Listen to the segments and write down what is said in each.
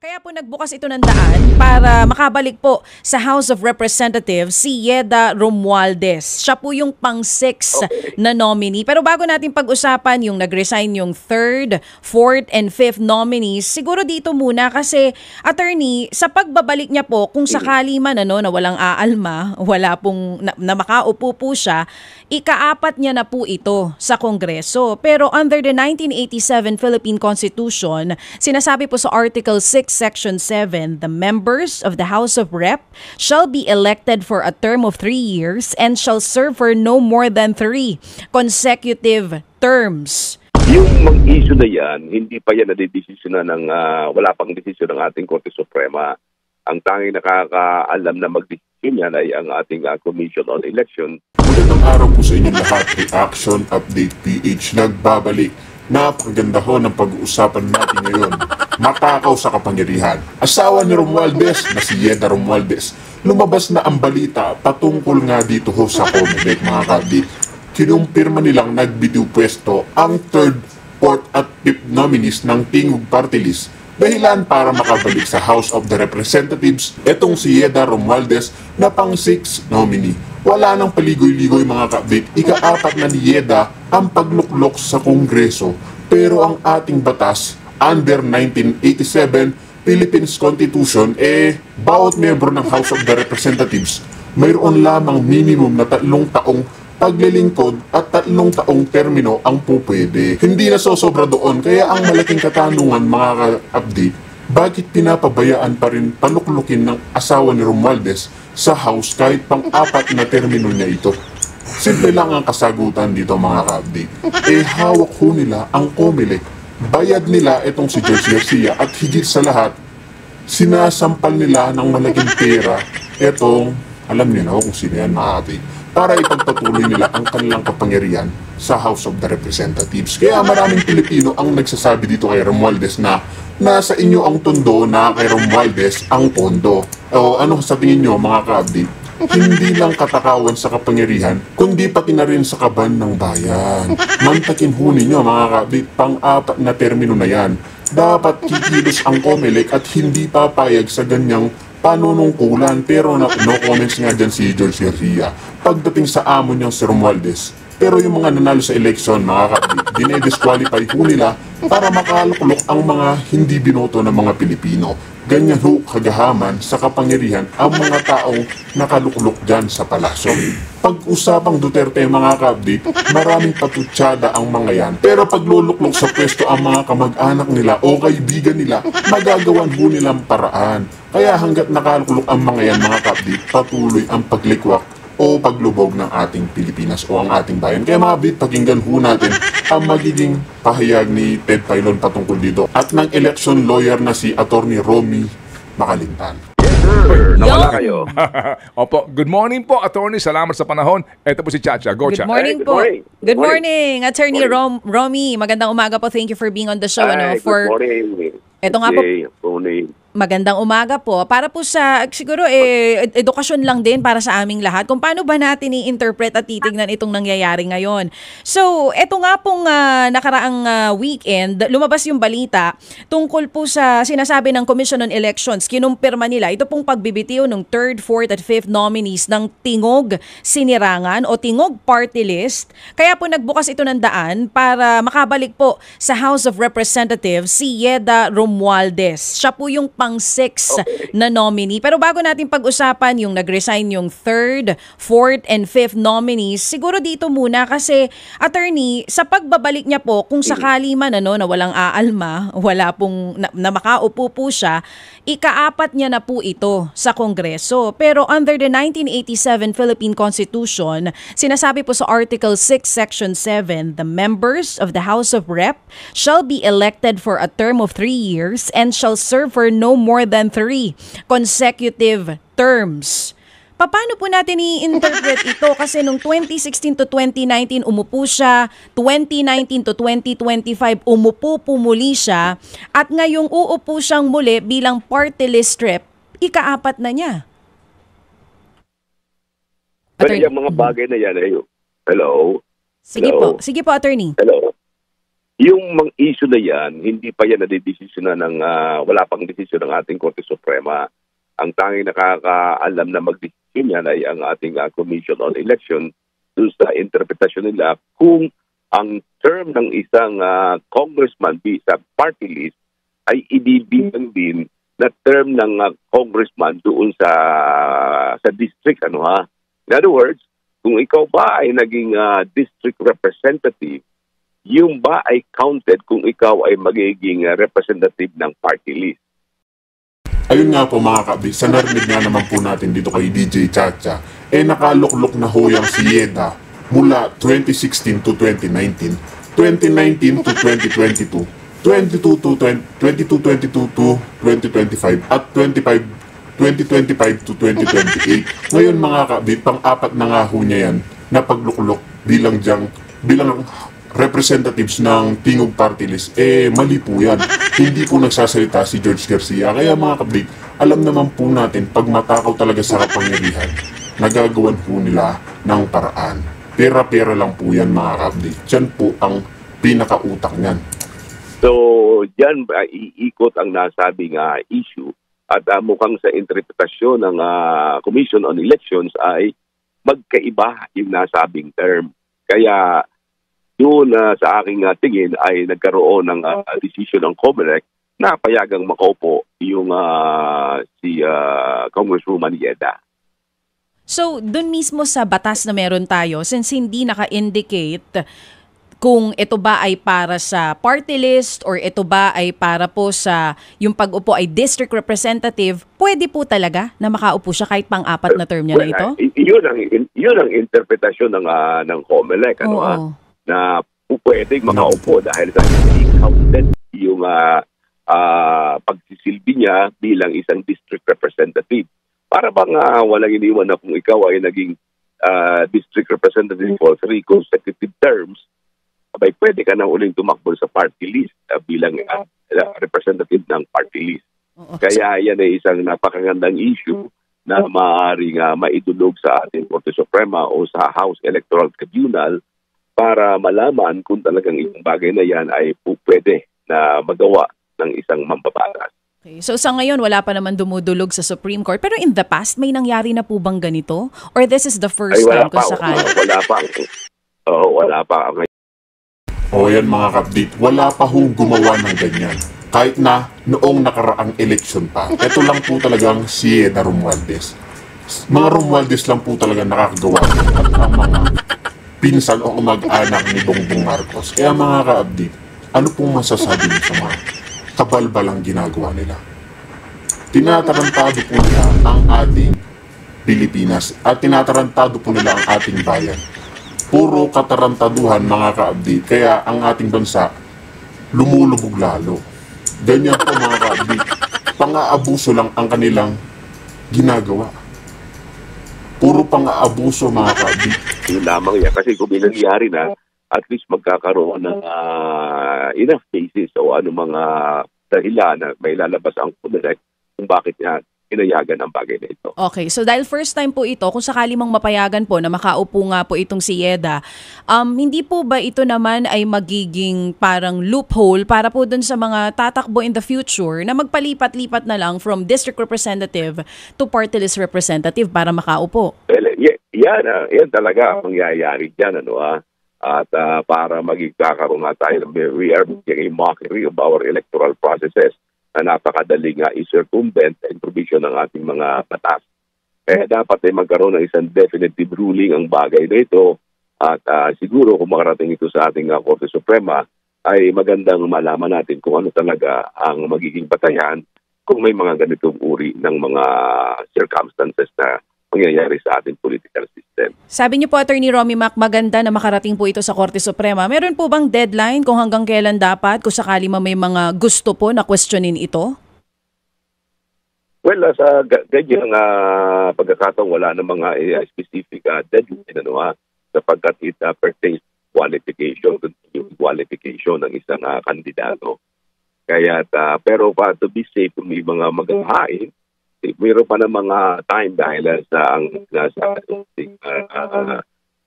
Kaya po nagbukas ito ng daan para makabalik po sa House of Representatives si Yeda Romualdez. Siya po yung pang-6 na nominee. Pero bago natin pag-usapan yung nag-resign yung 3rd, 4th, and 5th nominees, siguro dito muna kasi, attorney, sa pagbabalik niya po, kung sakali man na walang aalma, wala pong na makaupo po siya, ika-4 niya na po ito sa Kongreso. Pero under the 1987 Philippine Constitution, sinasabi po sa Article 6, Section 7, the members of the House of Rep shall be elected for a term of 3 years and shall serve for no more than 3 consecutive terms. Yung mga issue na yan, hindi pa yan nadidesisyonan ng, wala pang desisyon ng ating Korte Suprema. Ang tanging nakakaalam na magdesisyon yan ay ang ating Commission on Election. Magandang araw po sa inyong lahat. Reaction Update PH nagbabalik. Napakaganda ho ng pag-uusapan natin ngayon. Matakaw sa kapangyarihan. Asawa ni Romualdez na si Yeda Romualdez. Lumabas na ang balita patungkol nga dito ho sa Comelec, mga kabdi. Kinumpirma nilang nagbidiw pwesto ang 3rd, 4th at 5th nominees ng Tingog Party List. Dahilan para makabalik sa House of the Representatives etong si Yeda Romualdez na pang-6 nominee. Wala nang paligoy-ligoy, mga kabit. Ika-4 na ni Yeda ang pagluklok sa Kongreso. Pero ang ating batas, under 1987 Philippines Constitution, bawat miyembro ng House of the Representatives mayroon lamang minimum na 3 taong paglilingkod at 3 taong termino ang pupwede. Hindi na sosobra doon, kaya ang malaking katanungan, mga ka-update, bakit pinapabayaan pa rin panuklukin ng asawa ni Romualdez sa House kahit pang-4 na termino niya ito? Simple lang ang kasagutan dito, mga ka-update. Hawak ho nila ang Comelec. Bayad nila itong si George Garcia at higit sa lahat, sinasampal nila ng malaking pera itong, alam niyo na kung sino yan, mga ka-update, para ipagpatuloy nila ang kanilang kapangyarihan sa House of the Representatives. Kaya maraming Pilipino ang nagsasabi dito kay Romualdez na nasa inyo ang tondo, na kay Romualdez ang pondo. O ano sa tingin nyo, mga ka-update? Hindi lang katakawan sa kapangyarihan, kundi pati na rin sa kaban ng bayan. Mantakin ho ninyo, mga ka-update, pang-4 na termino na yan. Dapat kikilos ang Comelec at hindi papayag sa ganyang panunungkulan. Pero no comments nga dyan si George Garcia pagdating sa amo niyang si Romualdez. Pero yung mga nanalo sa eleksyon, mga kapatid, dinedisqualify ho nila para makaluklok ang mga hindi binoto ng mga Pilipino. Ganyan ho kagahaman sa kapangyarihan ang mga taong nakaluklok dyan sa palasyo. Pag-usapang Duterte, mga kapatid, maraming patutsada ang mga yan. Pero pag luluklok sa pwesto ang mga kamag-anak nila o kaibigan nila, magagawan ho nilang paraan. Kaya hanggat nakaluklok ang mga yan, mga kapatid, patuloy ang paglikwak o paglubog ng ating Pilipinas o ang ating bayan. Kaya mga bit, pakinggan ho natin ang magiging pahayag ni Ted Filon patungkol dito at ng election lawyer na si Attorney Romy Macalintan. Nawala kayo. Opo, good morning po, Attorney. Salamat sa panahon. Ito po si Chacha. Go, Chacha. Good morning Good po. morning. Good morning, Attorney Romy. Magandang umaga po. Thank you for being on the show. Good morning. Ito nga po. Morning. Magandang umaga po. Para po sa, siguro, edukasyon lang din para sa aming lahat kung paano ba natin i-interpret at titignan itong nangyayari ngayon. So, eto nga pong nakaraang weekend, lumabas yung balita tungkol po sa sinasabi ng Commission on Elections. Kinumpirma nila ito pong pagbibitiw ng 3rd, 4th at 5th nominees ng Tingog Sinirangan o Tingog Party List. Kaya po nagbukas ito ng daan para makabalik po sa House of Representatives si Yeda Romualdez. Siya po yung pang-6 na nominee. Pero bago natin pag-usapan yung nag-resign yung 3rd, 4th, and 5th nominees, siguro dito muna kasi, attorney, sa pagbabalik niya po, kung sakali man na walang aalma, wala pong na makaupo po siya, ika-4 niya na po ito sa Kongreso. Pero under the 1987 Philippine Constitution, sinasabi po sa Article 6, Section 7, the members of the House of Rep shall be elected for a term of 3 years and shall serve for no more than 3 consecutive terms. Paano po natin i-interpret ito? Kasi nung 2016 to 2019 umupo siya, 2019 to 2025 pumuli siya, at ngayong uupo siyang muli bilang party list rep, ika-4 na niya. Pero yung mga bagay na yan, hello? Sige po, attorney. Hello? Yung mga issue na yan, hindi pa yan nadidesisyonan ng, wala pang desisyon ng ating Korte Suprema. Ang tanging nakakaalam na magdesisyon yan ay ang ating Commission on Election doon sa interpretasyon nila kung ang term ng isang congressman sa party list ay ibibilang din na term ng congressman doon sa district. In other words, kung ikaw ba ay naging district representative, yung ba ay counted kung ikaw ay magiging representative ng party list? Ayun nga po mga kabdi, sa narinig nga naman po natin dito kay DJ Chacha, nakaluklok na ho yung si Yeda mula 2016 to 2019, 2019 to 2022, 22 to 2025, at 2025 to 2028. Ngayon mga kabdi, pang-apat na nga ho niya yan na pagluklok bilang representatives ng Tingog Party List, mali po yan. Hindi po nagsasalita si George Garcia. Kaya mga kablit, alam naman po natin, pag matakaw talaga sa kapangyarihan, nagagawan po nila ng paraan. Pera-pera lang po yan mga kablit. Diyan po ang pinakautak niyan. So, diyan iikot ang nasabing issue at mukhang sa interpretasyon ng Commission on Elections ay magkaiba yung nasabing term. Kaya doon sa aking tingin ay nagkaroon ng decision ng COMELEC na payagang makaupo yung si Congresswoman Yeda. So, doon mismo sa batas na meron tayo, since hindi naka-indicate kung ito ba ay para sa party list or ito ba ay para po sa yung pag-upo ay district representative, pwede po talaga na makaupo siya kahit pang-apat na term niya na ito? Yun ang interpretasyon ng COMELEC. Na pwedeng makaupo dahil sa hindi counted yung pagsisilbi niya bilang isang district representative. Para bang walang iniwan na kung ikaw ay naging district representative for 3 consecutive terms, abay pwede ka na uling tumakbo sa party list bilang representative ng party list. Kaya yan ay isang napakagandang issue na maaaring maidulog sa ating Korte Suprema o sa House Electoral Tribunal para malaman kung talagang itong bagay na yan ay pwede na magawa ng isang mambabatas. Okay. So sa ngayon, wala pa naman dumudulog sa Supreme Court. Pero in the past, may nangyari na po bang ganito? Or this is the first time kung sakali? Wala pa. O yan mga kapdit, wala pa hong gumawa ng ganyan. Kahit na noong nakaraang election pa. Ito lang po talagang si Yeda Romualdez. Mga Romualdez lang po talaga nakakagawa. At ang mga pinsan o mag-anak ni Bongbong Marcos. Kaya mga ka-update, ano pong masasabi niyo sa mga kabalbalang ginagawa nila? Tinatarantado po nila ang ating Pilipinas at tinatarantado po nila ang ating bayan. Puro katarantaduhan mga ka-update, kaya ang ating bansa lumulubog lalo. Ganyan po mga ka-update, pang-aabuso lang ang kanilang ginagawa. Puro pang-aabuso mga ka-update. Yun lamang yan. Kasi kung nangyari na, at least magkakaroon ng enough cases o mga dahilan na may lalabas ang COMELEC kung bakit inayagan ang bagay na ito. Okay, so dahil first time po ito, kung sakali mang mapayagan po na makaupo nga po itong si Yeda, hindi po ba ito naman ay magiging parang loophole para po dun sa mga tatakbo in the future na magpalipat-lipat na lang from district representative to party list representative para makaupo? Well, yan talaga ang mangyayari dyan. At para magkakaroon nga tayo, we are making a mockery of our electoral processes na napakadaling i-circumvent ang provision ng ating mga batas. Kaya dapat ay magkaroon ng isang definitive ruling ang bagay na ito at siguro kung makarating ito sa ating Korte Suprema ay magandang malaman natin kung ano talaga ang magiging batayan kung may mga ganitong uri ng mga circumstances na mangyayari sa ating political system. Sabi niyo po, Attorney Romy Mac, maganda na makarating po ito sa Korte Suprema. Meron po bang deadline kung hanggang kailan dapat kung sakali may mga gusto po na questionin ito? Well, sa ganyan pagkakataon, wala na mga specific deadline sapagkat it pertains qualification ng isang kandidato. Kaya pero to be safe kung may mga maghahain, mayroon pa ng mga time dahil sa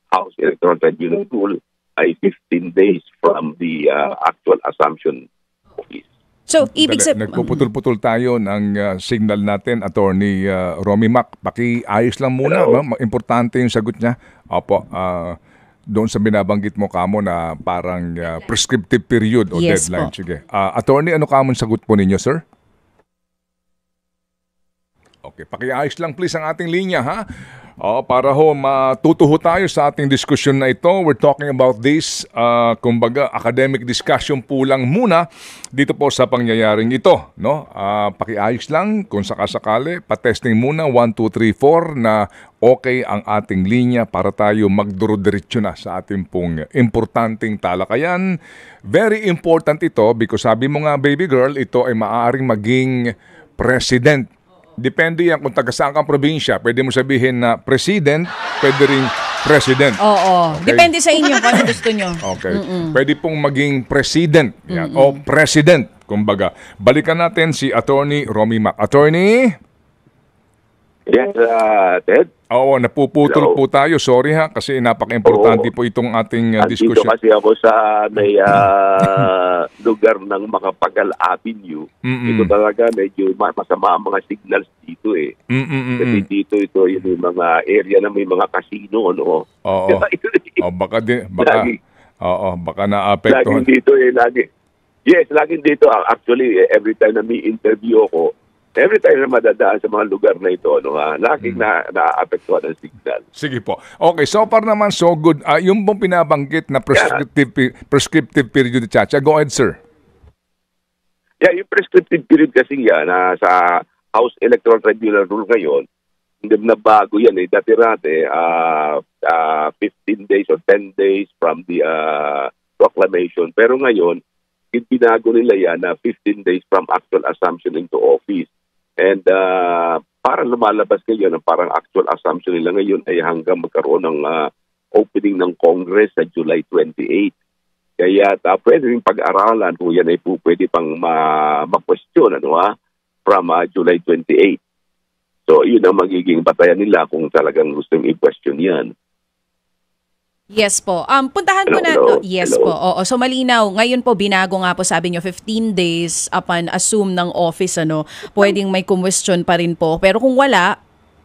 House Electoral Tribunal Rule ay 15 days from the actual assumption office. So, ibig sabihin... Nagpuputol-putol tayo ng signal natin, Attorney Romy Mac. Pakiayos lang muna. Importante yung sagot niya. Opo, doon sa binabanggit mo kamo na parang prescriptive period o Yes deadline. po. Sige. Attorney, ano kamon sagot po ninyo, sir? Okay, pakiayos lang please ang ating linya, ha? Para ho matutuho tayo sa ating diskusyon na ito. We're talking about this, kumbaga, academic discussion po lang muna dito po sa pangyayaring ito, no? Pakiayos lang kung sakasakali, pa-testing muna 1, 2, 3, 4 na okay ang ating linya para tayo magduro-diretso na sa ating pong importanteng talakayan. Very important ito because sabi mo nga, baby girl, ito ay maaaring maging president. Depende yan kung taga saan kang probinsya. Pwede mo sabihin na president, pwede rin president. Oo. Okay? Depende sa inyo kung ano gusto nyo. Okay. Pwede pong maging president yan, o president, kumbaga. Balikan natin si Attorney Romy Mac. Attorney? Yes, Ted. Oo, napuputol Hello. po tayo. Sorry ha, kasi napaka-importante po itong ating Dito discussion. kasi ako sa may lugar ng Makapagal Avenue. Ito talaga medyo masama ang mga signals dito eh. Kasi dito ito yung mga area na may mga casino, no? Oo. Baka baka naapektuhan. Laging dito eh, Yes, laging dito. Actually, every time na may interview ako, every time na madadaan sa mga lugar na ito, no, laging naapektuhan ang signal. Sige po. Okay, so far naman so good. Yung pong pinabanggit na prescriptive period, Chacha. Go ahead, sir. Yeah, yung prescriptive period kasi yan, sa House Electoral Tribunal rule ngayon, hindi na bago yan eh. Dati-rate, 15 days or 10 days from the proclamation. Pero ngayon, binago nila yan na 15 days from actual assumption into office. And parang lumalabas ngayon, parang actual assumption nila ngayon ay hanggang magkaroon ng opening ng Congress sa July 28. Kaya pwede rin pag-aralan kung yan ay pwede pang ma-question from July 28. So yun ang magiging batayan nila kung talagang gusto i-question yan. Yes po. Puntahan po na... Yes po. Oo. So malinaw. Ngayon po, binago nga po, sabi nyo, 15 days upon assume ng office, pwedeng may question pa rin po. Pero kung wala,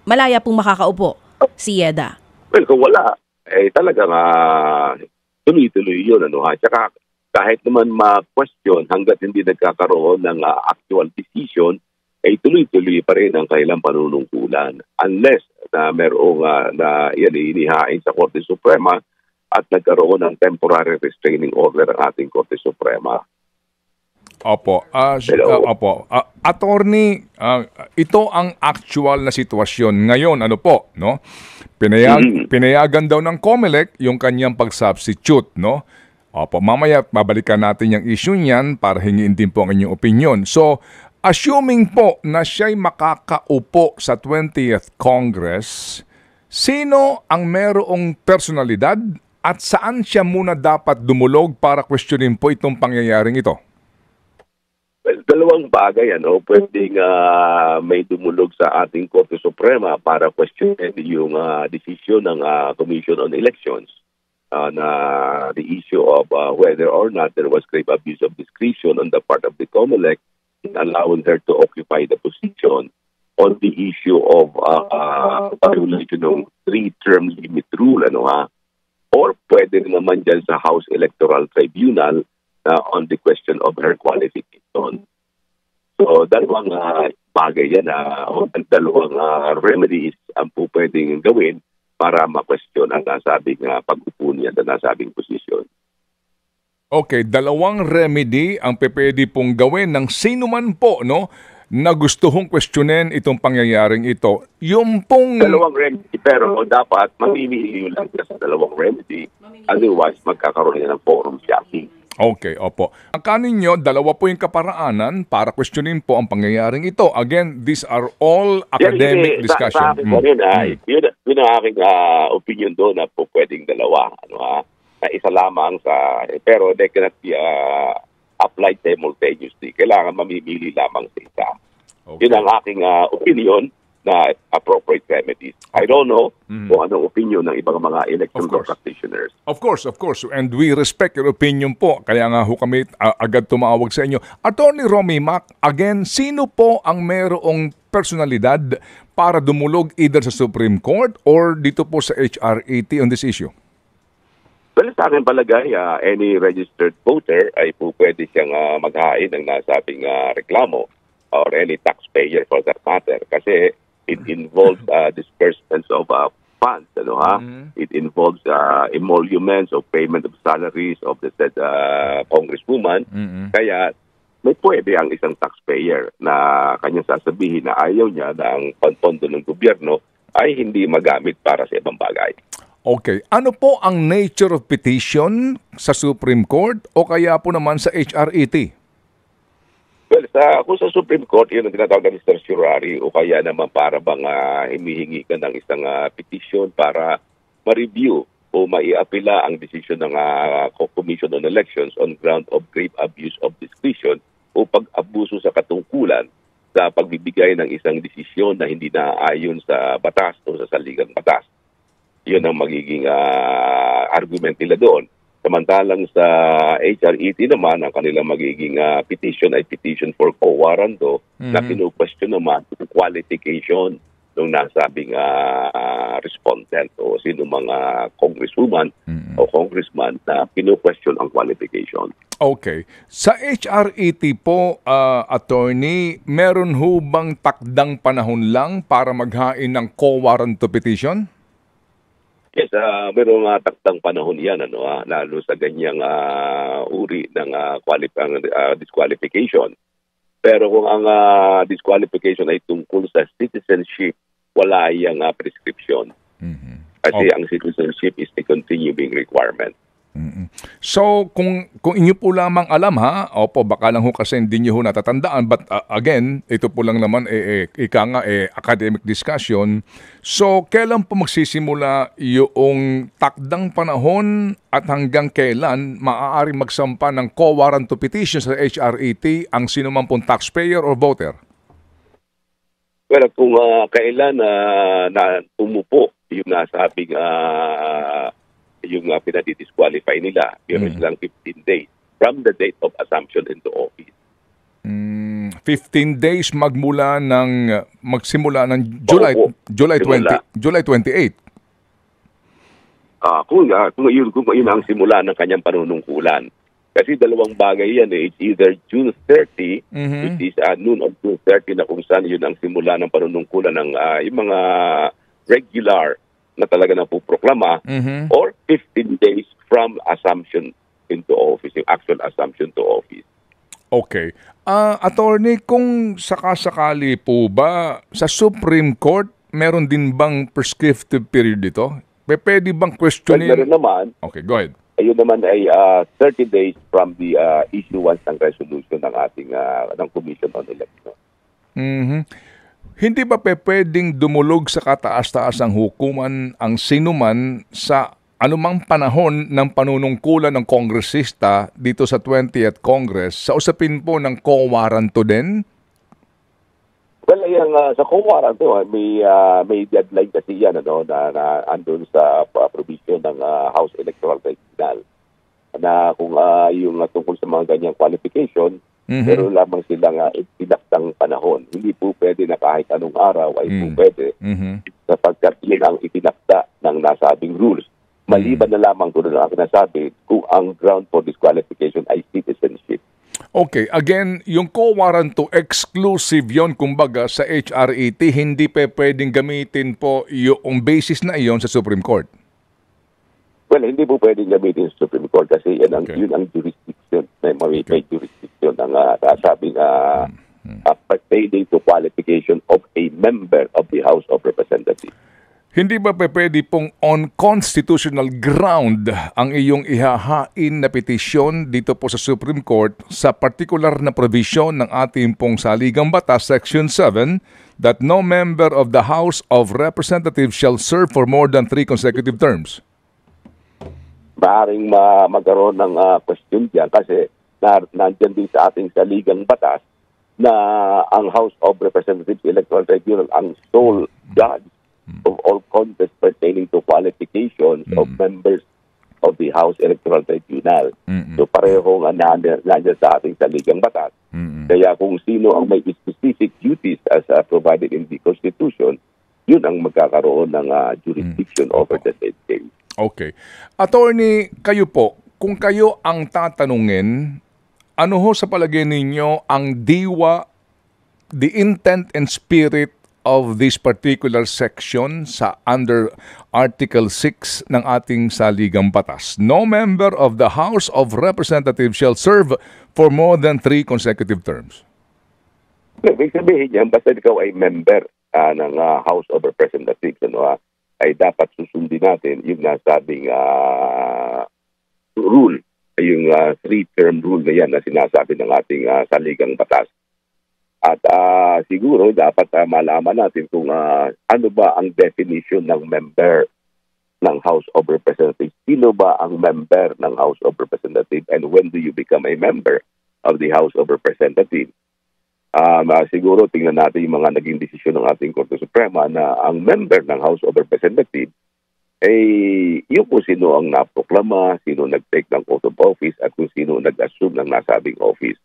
malaya pong makakaupo si Yeda. Well, kung wala, talagang tuloy-tuloy yun. Tsaka kahit naman ma-question hanggat hindi nagkakaroon ng actual decision, tuloy-tuloy pa rin ang kailang panunungkulan. Unless na merong na yan inihain sa Korte Suprema at nagkaroon ng temporary restraining order ang ating Korte Suprema. Opo. Opo. Attorney, ito ang actual na sitwasyon ngayon. Ano po, no? Pinayagan daw ng COMELEC yung kanyang pag-substitute, no? Opo, mamaya babalikan natin yung issue niyan para hingin din po ang inyong opinion. So, assuming po na siya'y makakaupo sa 20th Congress, sino ang merong personalidad at saan siya muna dapat dumulog para questionin po itong pangyayaring ito? Well, dalawang bagay, pwedeng may dumulog sa ating Korte Suprema para questionin yung decision ng Commission on Elections na the issue of whether or not there was grave abuse of discretion on the part of the COMELEC in allowing her to occupy the position on the issue of violation ng 3-term limit rule, or pwede naman dyan sa House Electoral Tribunal on the question of her qualification. So, dalawang bagay yan, dalawang remedies ang po pwedeng gawin para ma-question ang nasabing pag-upo niya sa nasabing posisyon. Okay, dalawang remedy ang pwede pong gawin ng sino man po, no, na gusto hong questionin itong pangyayaring ito. Yung pong... Dalawang remedy, pero dapat mamimili lang sa dalawang remedy. Otherwise, magkakaroon niya ng forum shopping. Okay, opo. Ang kanin nyo, dalawa po yung kaparaanan para questionin po ang pangyayaring ito. Again, these are all academic discussion. Sa akin yun ang aking opinion doon na po pwedeng dalawa. Na isa lamang pero they cannot be applied simultaneously. Kailangan mamimili lamang sa isa. Okay. Yun ang aking opinion. na appropriate remedies. I don't know kung anong opinion ng ibang mga election law practitioners. Of course. And we respect your opinion po. Kaya nga ho kami agad tumawag sa inyo. Attorney Romy Mac, again, sino po ang merong personalidad para dumulog either sa Supreme Court or dito po sa HR80 on this issue? Well, sa akin palagay, any registered voter ay po pwede siyang maghain ng nasabing reklamo or any taxpayer for that matter. Kasi it involves disbursements of funds, It involves emoluments of payment of salaries of the said congresswoman. Kaya may pwede ang isang taxpayer na kanyang sasabihin na ayaw niya na ang pondo ng gobyerno ay hindi magamit para sa ibang bagay. Okay. Ano po ang nature of petition sa Supreme Court o kaya po naman sa HR80? Well, kung sa Supreme Court, yun ang tinatawag na certiorari o kaya naman para bang himihingi ka ng isang petition para ma-review o maiapila ang desisyon ng Commission on Elections on ground of grave abuse of discretion o pag-abuso sa katungkulan sa pagbibigay ng isang desisyon na hindi naayon sa batas o sa saligang batas. Yun ang magiging argument nila doon. Samantalang sa HR80 naman, ang kanilang magiging petition ay petition for quo warranto na kinu-question naman yung qualification ng nasabing respondent o sino mga congresswoman o congressman na kinu-question ang qualification. Okay. Sa HR80 po, attorney, meron ho bang takdang panahon lang para maghain ng quo warranto petition? Yes, merong taktang panahon yan, lalo sa ganyang uri ng disqualification. Pero kung ang disqualification ay tungkol sa citizenship, wala yung prescription. Kasi ang citizenship is a continuing requirement. So, kung inyo po lamang alam opo, baka lang ho kasi hindi nyo ho natatandaan, but again, ito po lang naman, academic discussion. So, kailan po magsisimula yung takdang panahon at hanggang kailan maaari magsampa ng quo warranto petition sa HR80 ang sinuman pong taxpayer or voter? Well, kung kailan na umupo yung nasabing yung pinadi-disqualify nila, meron silang 15 days from the date of assumption into office. 15 days magsimula ng July 28. Kung yun ang simula ng kanyang panunungkulan. Kasi dalawang bagay yan. It's either June 30, which is noon of June 30 na kung saan yun ang simula ng panunungkulan ng yung mga regular na talaga na puproklama or 15 days from assumption into office, yung actual assumption to office. Okay. Attorney, kung sakasakali po ba sa Supreme Court, meron din bang prescriptive period dito? Pwede bang questionin? Well, meron naman. Okay, go ahead. Ayun naman ay 30 days from the issuance ng resolution ng ating ng Commission on Election. Hindi ba pwedeng dumulog sa kataas-taasang hukuman ang sinuman sa anumang panahon ng panunungkulan ng kongresista dito sa 20th Congress sa usapin po ng quo warranto din? Well, sa quo warranto, may deadline kasi yan na andun sa provision ng House Electoral Tribunal na kung yung tungkol sa mga ganyang qualification, pero lamang silang itinaktang panahon. Hindi po pwede na kahit anong araw ay po pwede sapagkat yun ang itinakta ng nasabing rules. Maliban na lamang doon na nasabi kung ang ground for disqualification ay citizenship. Okay, again, yung quo warranto exclusive yon kumbaga sa HR80, hindi pwedeng gamitin po yung basis na iyon sa Supreme Court. Well, hindi po pwedeng gamitin sa Supreme Court kasi yun ang jurisdiction, may jurisdiction ng sabing pertaining to qualification of a member of the House of Representatives. Hindi ba pwede pong on constitutional ground ang iyong ihahain na petisyon dito po sa Supreme Court sa particular na provision ng ating pong saligang batas, Section 7, that no member of the House of Representatives shall serve for more than 3 consecutive terms? Maaaring magkaroon ng question dyan kasi nandyan din sa ating saligang batas na ang House of Representatives Electoral Tribunal ang sole judge of all contests pertaining to qualifications of members of the House Electoral Tribunal. So parehong nandiyan sa ating saligang batas. Kaya kung sino ang may specific duties as provided in the Constitution, yun ang magkakaroon ng jurisdiction over the said case. Okay. Attorney, kayo po, kung kayo ang tatanungin, ano ho sa palagay ninyo ang diwa, the intent and spirit of this particular section sa under Article 6 ng ating saligang batas? No member of the House of Representatives shall serve for more than 3 consecutive terms. Ibig sabihin niyan, basta ikaw ay member ng House of Representatives, ay dapat susundin natin yung nasabing rule, yung 3-term rule na yan na sinasabi ng ating saligang batas. At siguro dapat malaman natin kung ano ba ang definition ng member ng House of Representatives. Sino ba ang member ng House of Representatives and when do you become a member of the House of Representatives? Siguro tingnan natin yung mga naging desisyon ng ating Korte Suprema na ang member ng House of Representatives yung kung sino ang naproklama, sino nag-take ng oath of office at kung sino nag-assume ng nasabing office.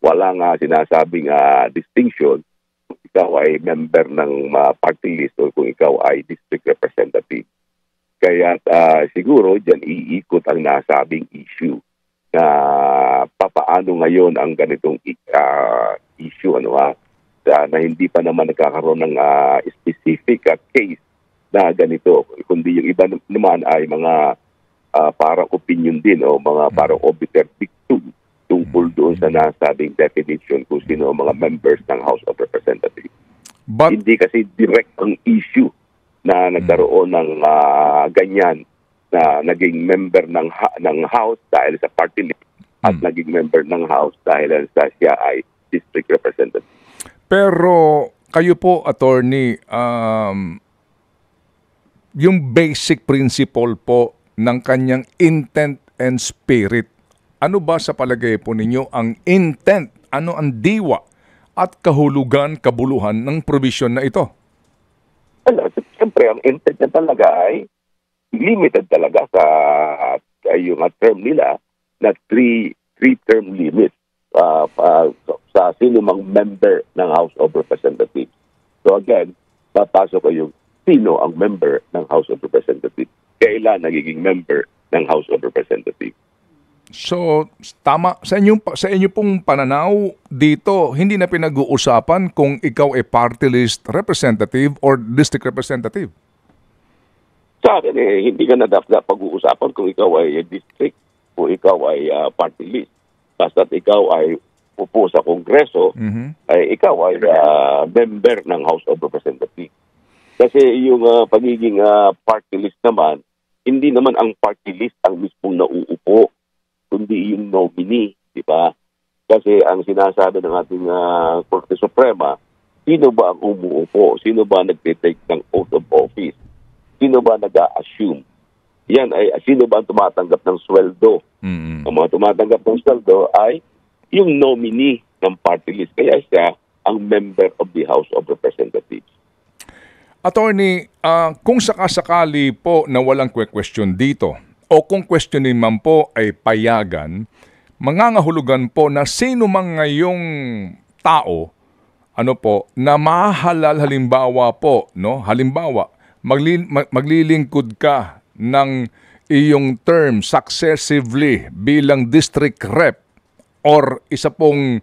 Wala nga sinasabing distinction kung ikaw ay member ng party list o kung ikaw ay district representative. Kaya siguro dyan iikot ang nasabing issue na papaano ngayon ang ganitong issue na hindi pa naman nagkakaroon ng specific case na ganito, kundi yung iba naman ay mga parang opinion din o mga parang obiter dictum tungkol doon sa nasabing definition kung sino ang mga members ng House of Representatives. But Hindi kasi direct ang issue na nagkaroon ng ganyan na naging member ng House dahil sa party list at naging member ng House dahil sa siya ay district representative. pero kayo po, attorney, yung basic principle po ng kanyang intent and spirit, ano ba sa palagay po ninyo ang intent, ano ang diwa at kahulugan, kabuluhan ng provision na ito? Siyempre, ang intent niya talaga ay limited talaga sa yung term nila na three-term limit sa sino mang member ng House of Representatives. So again, papasok ko yung sino ang member ng House of Representatives, kailan nagiging member ng House of Representatives. So, tama. Sa inyo pong pananaw dito, hindi na pinag-uusapan kung ikaw ay party list representative or district representative? Sa akin, hindi ka na dapat pag-uusapan kung ikaw ay district o ikaw ay party list. Basta ikaw ay upo sa Kongreso, ay ikaw ay member ng House of Representatives. Kasi yung pagiging party list naman, hindi naman ang party list ang mismong nauupo, kundi yung nominee, di ba? Kasi ang sinasabi ng ating Korte Suprema, sino ba ang umuupo? Sino ba nag-take ng oath of office? Sino ba nag-assume? Yan ay sino ba ang tumatanggap ng sweldo? Ang mga tumatanggap ng sweldo ay yung nominee ng party list. Kaya siya ang member of the House of Representatives. Attorney, kung sakasakali po na walang question dito, o kung questionin man po ay payagan, mangangahulugan po na sino man ngayong tao, na mahalal halimbawa po, halimbawa, maglilingkod ka ng iyong term successively bilang district rep or isa pong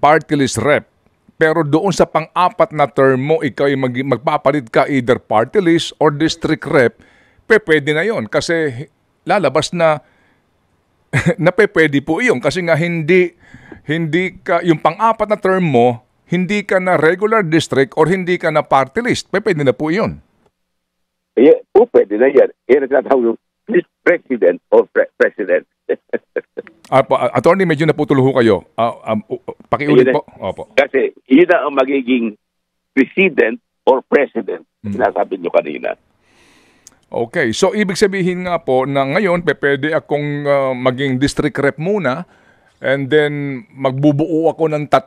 party list rep, pero doon sa pang-apat na term mo, ikaw ay magpapalit ka either party list or district rep, pwede na yon kasi lalabas na pwede po iyon kasi nga hindi ka, yung pang-apat na term mo, hindi ka na regular district or hindi ka na party list, pwede na po iyon. Yeah, pwede na yan. Yan ang tinatawag yung president or president. Attorney, medyo naputulho kayo. Pakiulit po. Opo. Kasi yun ang magiging president or president. Sinasabi nyo kanina. Okay. So, ibig sabihin nga po na ngayon, pwede akong maging district rep muna and then magbubuo ako ng 3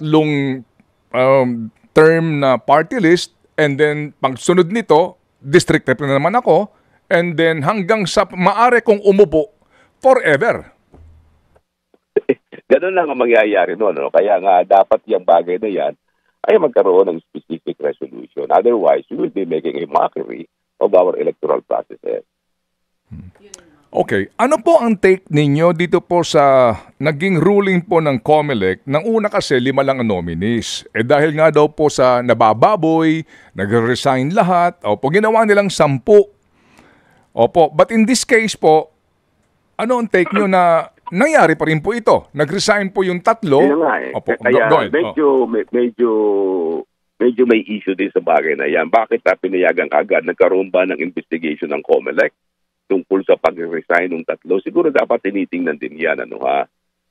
term na party list, and then pagsunod nito, district rep na naman ako, and then hanggang sa maaari kong umupo forever. Ganun lang ang mangyayari noon. No? Kaya nga dapat yung bagay na yan ay magkaroon ng specific resolution. Otherwise, we will be making a mockery of our electoral processes. Okay. Ano po ang take ninyo dito po sa naging ruling po ng COMELEC? Nang una kasi 5 lang ang nominees. Dahil nga daw po sa nabababoy, nag-resign lahat, opo, ginawa nilang 10. Opo, but in this case po, ano ang take nyo na nangyari pa rin po ito? Nag-resign po yung 3. Yun nga eh. Opo, Kaya go ahead. medyo may issue din sa bagay na yan. Bakit pinayagan agad? Nagkaroon ba ng investigation ng COMELEC tungkol sa pag-resign ng 3? Siguro dapat tinitingnan din yan.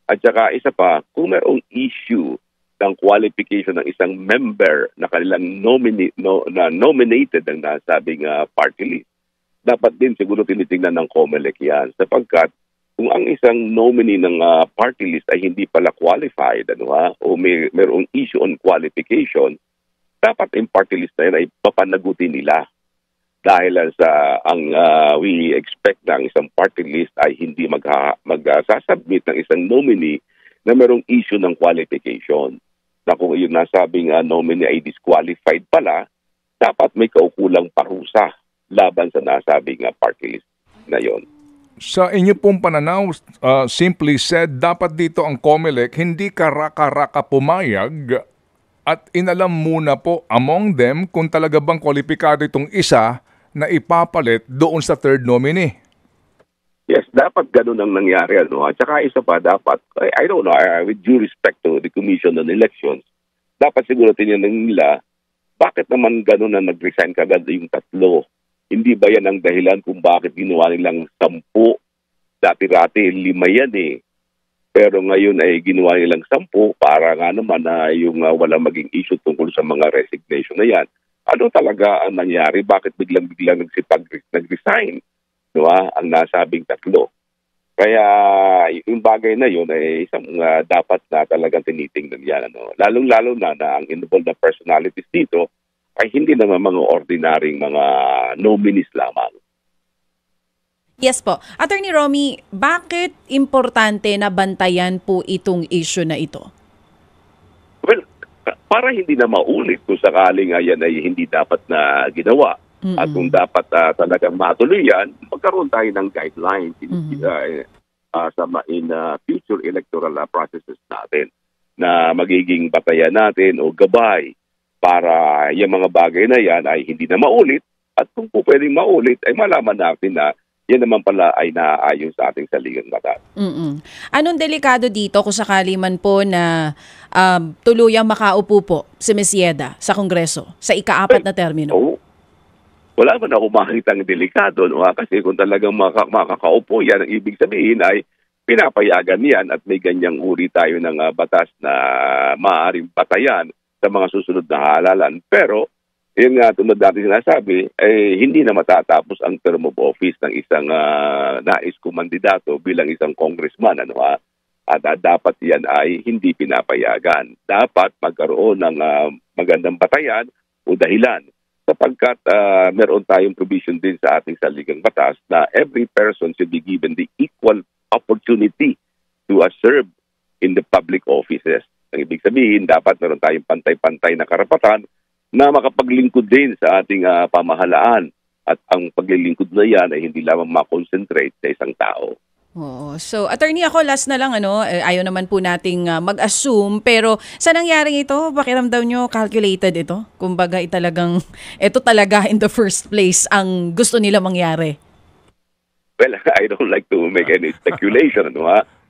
At saka isa pa, kung mayroong issue ng qualification ng isang member na kanilang nominated ng nasabing party list, dapat din siguro tinitingnan ng COMELEC yan. Sapagkat kung ang isang nominee ng party list ay hindi pala qualified, o mayroong issue on qualification, dapat yung party list na yan ay papanagutin nila. Dahil sa we expect na ang isang party list ay hindi magsasubmit ng isang nominee na mayroong issue ng qualification. Na kung yung nasabing nominee ay disqualified pala, dapat may kaukulang parusa laban sa nasabing party list na yon. Sa inyo pong pananaw, simply said, dapat dito ang COMELEC hindi karaka-raka pumayag at inalam muna po among them kung talaga bang kwalipikado itong isa na ipapalit doon sa 3rd nominee. Yes, dapat ganun ang nangyari. At saka isa pa, dapat, I don't know, with due respect to the Commission on Elections, dapat siguro tinanong nila, bakit naman ganun na nag-resign kagad yung 3? Hindi ba yan ang dahilan kung bakit ginawa nilang 10? Dati-rati, 5 yan eh. Pero ngayon ay ginawa nilang 10 para nga naman na yung walang maging issue tungkol sa mga resignation na yan. Ano talaga ang nangyari? Bakit biglang nag-resign? Ang nasabing 3? Kaya yung bagay na yun ay isang dapat na talagang tinitingnan yan. Lalong-lalo na ang involved na personalities dito ay hindi naman mga ordinaryong mga nominees lamang. Yes po. Attorney Romy, bakit importante na bantayan po itong issue na ito? Well, para hindi na maulit kung sakaling yan ay hindi dapat na ginawa. At kung dapat talagang matuloy yan, magkaroon tayo ng guidelines in future electoral processes natin na magiging batayan natin o gabay para yung mga bagay na yan ay hindi na maulit. At kung po pwedeng maulit, ay malaman natin na yan naman pala ay naaayon sa ating saligang batas. Anong delikado dito kung sakali man po na tuluyang makaupo po si Ms. Yeda sa Kongreso sa ika-4 na termino? Wala man ako makita ng delikado. Kasi kung talagang makakaupo yan, ang ibig sabihin ay pinapayagan yan at may ganyang uri tayo ng batas na maaaring batayan sa mga susunod na halalan. Pero yung tulad natin sinasabi, hindi na matatapos ang term of office ng isang nais kumandidato bilang isang congressman. At dapat yan ay hindi pinapayagan. Dapat magkaroon ng magandang batayan o dahilan. Sapagkat meron tayong provision din sa ating saligang batas na every person should be given the equal opportunity to serve in the public offices. Ang ibig sabihin, dapat meron tayong pantay-pantay na karapatan na makapaglingkod din sa ating pamahalaan. At ang paglilingkod na yan ay hindi lamang makonsentrate sa isang tao. Oo. So, attorney, ako last na lang, ayaw naman po nating mag-assume, pero sa nangyaring ito, pakiramdam nyo calculated ito? Kumbaga, ito talaga in the first place ang gusto nila mangyari. Well, I don't like to make any speculation.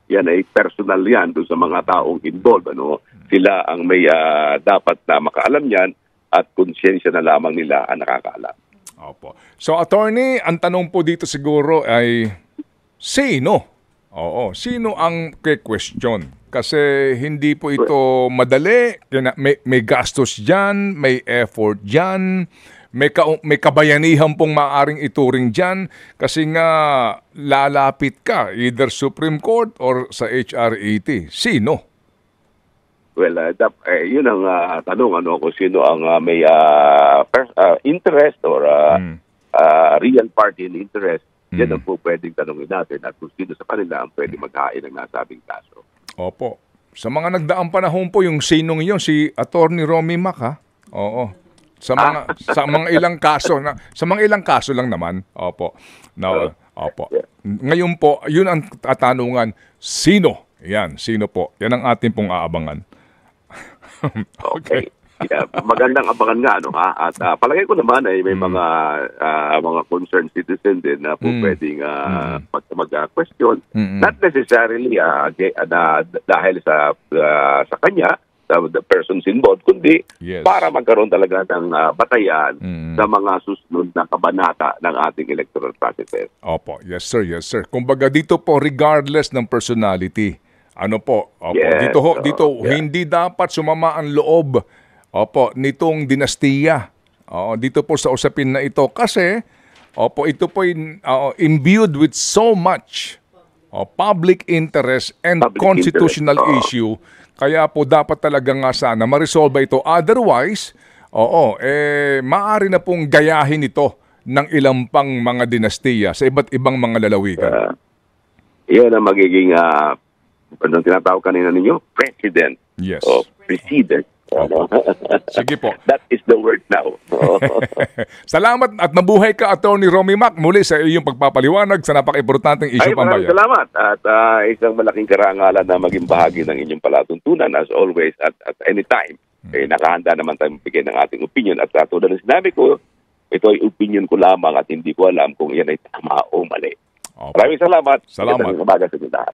Yan ay personal yan doon sa mga taong involved. Sila ang may dapat na makaalam yan at konsyensya na lamang nila ang nakakaalam. Opo. So, attorney, ang tanong po dito siguro ay sino? Sino ang question? Kasi hindi po ito madali. May gastos dyan, may effort dyan, may kabayanihan pong maaaring ituring dyan. Kasi nga lalapit ka either Supreme Court or sa HR 80. Sino? Well, yun ang tanong, kung sino ang may interest or real party in interest. Yan ang po pwedeng tanongin natin at kung sino sa kanila ang pwedeng maghain ng nasabing kaso. Opo. Sa mga nagdaang panahon po, yung sinong yun, si Attorney Romy Mac, ha? Oo. Sa mga ilang kaso lang naman. Opo. Now, opo. Ngayon po, yun ang tanungan, sino? Yan, sino po? Yan ang ating pong aabangan. Okay. Yeah, magandang abangan nga, At palagay ko naman ay may mga concerned citizen din na po pwedeng mag-question. Not necessarily dahil sa kanya, the persons involved, kundi para magkaroon talaga ng batayan sa mga susunod na kabanata ng ating electoral processes. Opo, yes sir. Kumbaga dito po, regardless ng personality, opo, yes, dito hindi dapat sumama ang loob nitong dinastiya. Dito po sa usapin na ito kasi ito po imbued with so much public interest and constitutional issue. Kaya po dapat talaga nga sana ma-resolve ito. Otherwise, maaari na pong gayahin ito ng ilang pang mga dinastiya sa iba't ibang mga lalawigan. Yan ang magiging anong tinatawag kanina ninyo? President. Yes. O president. Sige po. That is the word now. Salamat at mabuhay ka, Attorney Romy Mac, muli sa iyong pagpapaliwanag sa napaka-importanteng issue pambayan. Salamat at isang malaking karangalan na maging bahagi ng inyong palatuntunan as always at any time. Nakahanda naman tayong bigyan ng ating opinion at tulad ng sinabi ko, ito ay opinion ko lamang at hindi ko alam kung yan ay tama o mali. Okay. Maraming salamat. Salamat. Magandang umaga sa inyo lahat.